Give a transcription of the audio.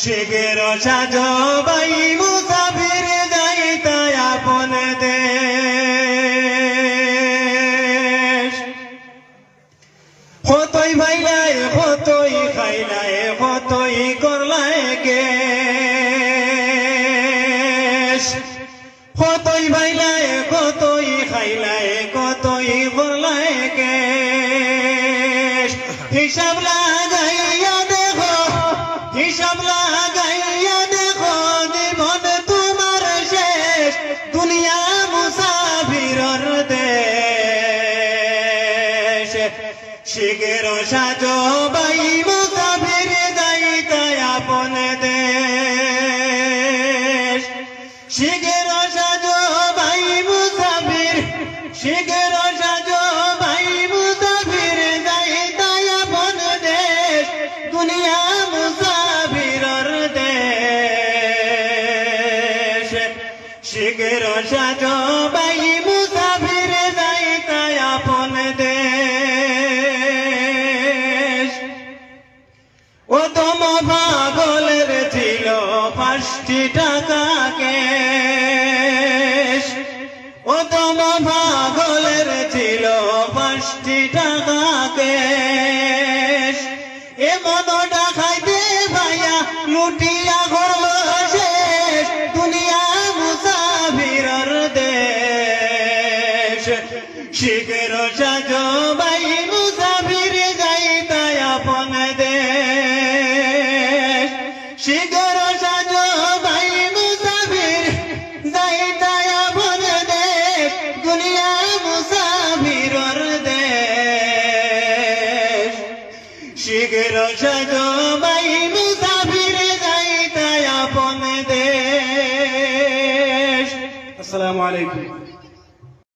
শিগের সাজো বাই মুসাফির যাইতা আপন দেশ। কতই ভাইলাই কতই খাইলাই কতই করলাই গেশ। কতই ভাইলাই কতই খাইলাই কতই করলাই গেশ। হিসাব লাগাইয়া দেখো, হিসাব লাগাইয়া দেখো, জীবন তোমার শেষ। দুনিয়া মুসাফিরর দেশ। শিগের সাজো বাই মুসাফির যাইতা আপন দেশ। শিগের সাজো বাই মুসাফির, শিগের সাজো বাই মুসাফির যাইতা আপন দেশ। দুনিয়া মুসাফিরর দেশ। শিগের সাজো বাই মুসাফির যাইতা আপন দেশ। ও তোম পাগলের ছিল 5টি টাকা ক্যাশ। ও তোম পাগলের ছিল 5টি টাকা ক্যাশ। এমন ডাকাইতে ভাইয়া লুটিয়া করল শেষ। দুনিয়া মুসাফিরর দেশ। শিগের সাজো বাই মুসাফির যাইতা আপন দেশ। শিগের সাজো বাই মুসাফির যাইতা আপন দেশ। দুনিয়া মুসাফিরর দেশ। শিগের সাজো বাই মুসাফির যাইতা আপন দেশ। আসসালামু আলাইকুম।